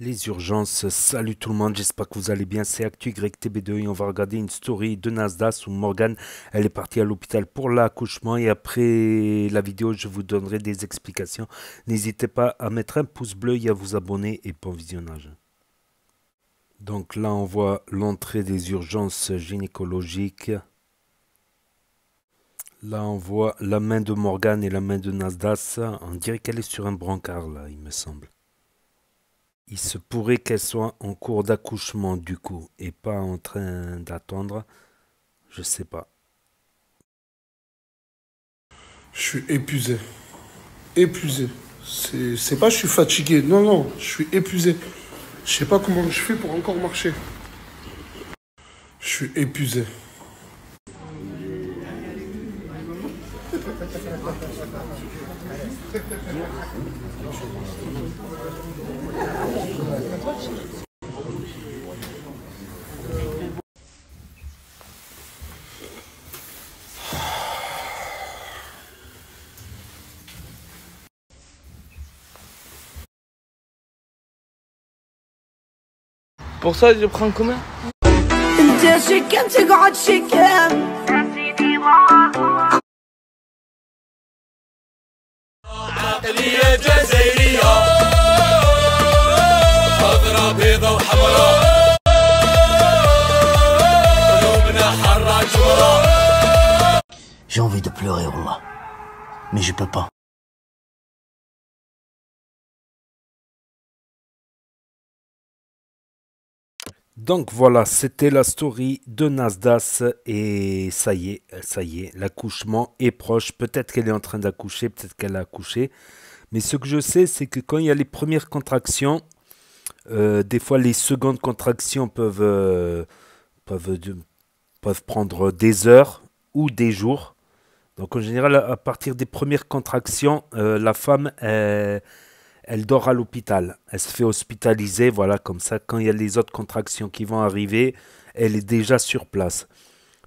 Les urgences, salut tout le monde, j'espère que vous allez bien, c'est ActuYTB2 et on va regarder une story de Nasdaq où Morgane, elle est partie à l'hôpital pour l'accouchement et après la vidéo je vous donnerai des explications. N'hésitez pas à mettre un pouce bleu et à vous abonner et bon visionnage. Donc là on voit l'entrée des urgences gynécologiques. Là on voit la main de Morgane et la main de Nasdaq, on dirait qu'elle est sur un brancard là il me semble. Il se pourrait qu'elle soit en cours d'accouchement du coup et pas en train d'attendre. Je sais pas. Je suis épuisé. Épuisé. C'est pas je suis fatigué. Non, non, je suis épuisé. Je sais pas comment je fais pour encore marcher. Je suis épuisé. Pour ça, je prends combien? انت شكم تقعد شكم عقلية جزائرية خضرا بيضا وحمرا قلوبنا حرة جمرة. J'ai envie de pleurer, Wallah. Mais je peux pas. Donc voilà, c'était la story de Nasdaq et ça y est, l'accouchement est proche. Peut-être qu'elle est en train d'accoucher, peut-être qu'elle a accouché. Mais ce que je sais, c'est que quand il y a les premières contractions, des fois les secondes contractions peuvent, peuvent prendre des heures ou des jours. Donc en général, à partir des premières contractions, la femme, elle dort à l'hôpital. Elle se fait hospitaliser, voilà, comme ça, quand il y a les autres contractions qui vont arriver, elle est déjà sur place.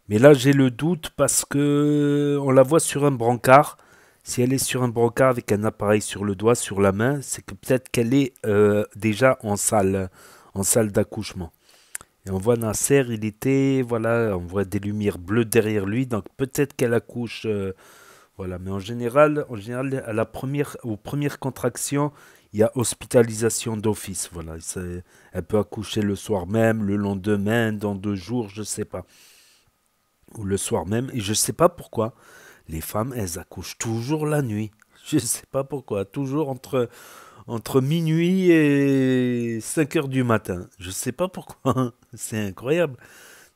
Mais là, j'ai le doute parce que on la voit sur un brancard. Si elle est sur un brancard avec un appareil sur le doigt, sur la main, c'est que peut-être qu'elle est déjà en salle d'accouchement. Et on voit Nasser, il était, voilà, on voit des lumières bleues derrière lui, donc peut-être qu'elle accouche, voilà. Mais en général, aux premières contractions, il y a hospitalisation d'office, voilà. Elle peut accoucher le soir même, le lendemain, dans 2 jours, je sais pas, ou le soir même. Et je sais pas pourquoi les femmes, elles accouchent toujours la nuit. Je sais pas pourquoi, toujours entre minuit et 5 heures du matin. Je sais pas pourquoi. C'est incroyable.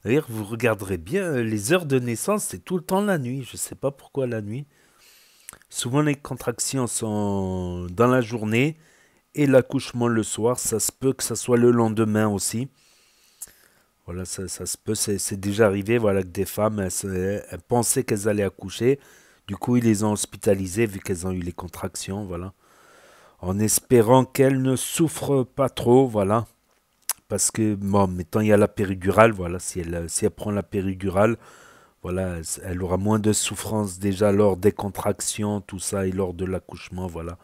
D'ailleurs, vous regarderez bien, les heures de naissance, c'est tout le temps la nuit. Je sais pas pourquoi la nuit. Souvent, les contractions sont dans la journée et l'accouchement le soir. Ça se peut que ça soit le lendemain aussi. Voilà, ça se peut. C'est déjà arrivé, voilà, que des femmes, elles pensaient qu'elles allaient accoucher. Du coup, ils les ont hospitalisées vu qu'elles ont eu les contractions, voilà. En espérant qu'elles ne souffrent pas trop, voilà. Parce que, bon, mettons, il y a la péridurale, voilà. Si elle prend la péridurale, voilà, elle aura moins de souffrance déjà lors des contractions, tout ça, et lors de l'accouchement, voilà.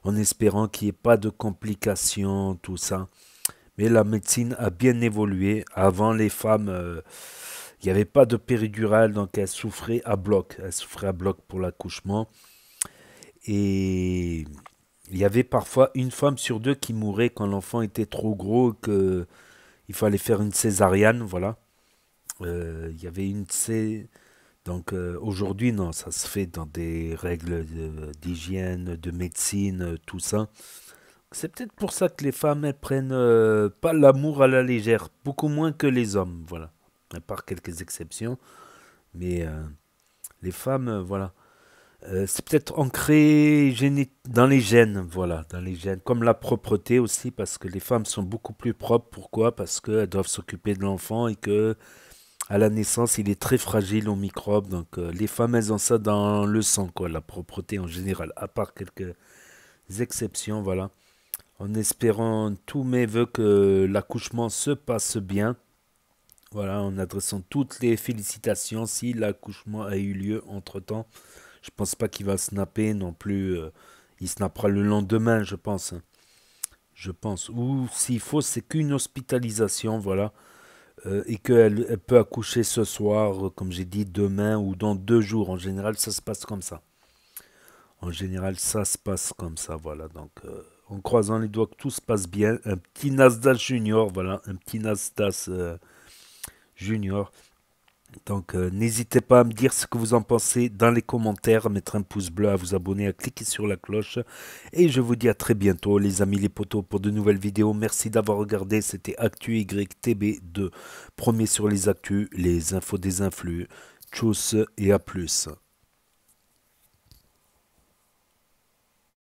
En espérant qu'il n'y ait pas de complications, tout ça. Mais la médecine a bien évolué. Avant, les femmes, il n'y avait pas de péridurale, donc elles souffraient à bloc. Elles souffraient à bloc pour l'accouchement. Et il y avait parfois une femme sur deux qui mourait quand l'enfant était trop gros, qu'il fallait faire une césarienne, voilà. Il y avait donc aujourd'hui, non, ça se fait dans des règles d'hygiène, de médecine, tout ça. C'est peut-être pour ça que les femmes, elles prennent pas l'amour à la légère, beaucoup moins que les hommes, voilà. À part quelques exceptions. Mais les femmes, voilà. C'est peut-être ancré dans les gènes, voilà, dans les gènes. Comme la propreté aussi, parce que les femmes sont beaucoup plus propres. Pourquoi? Parce qu'elles doivent s'occuper de l'enfant et que à la naissance, il est très fragile aux microbes. Donc les femmes, elles ont ça dans le sang, quoi, la propreté en général, à part quelques exceptions, voilà. En espérant tous mes voeux que l'accouchement se passe bien. Voilà, en adressant toutes les félicitations si l'accouchement a eu lieu entre-temps. Je pense pas qu'il va snapper non plus. Il snappera le lendemain, je pense. je pense. Ou s'il faut, c'est qu'une hospitalisation, voilà. Et qu'elle peut accoucher ce soir, comme j'ai dit, demain ou dans 2 jours. En général, ça se passe comme ça. En général, ça se passe comme ça, voilà. Donc, en croisant les doigts que tout se passe bien. Un petit Nasdaq Junior, voilà. Un petit Nasdaq Junior. Donc, n'hésitez pas à me dire ce que vous en pensez dans les commentaires, à mettre un pouce bleu, à vous abonner, à cliquer sur la cloche. Et je vous dis à très bientôt, les amis, les potos, pour de nouvelles vidéos. Merci d'avoir regardé. C'était Actu YTB2. Premier sur les actus, les infos des influx. Tchuss et à plus.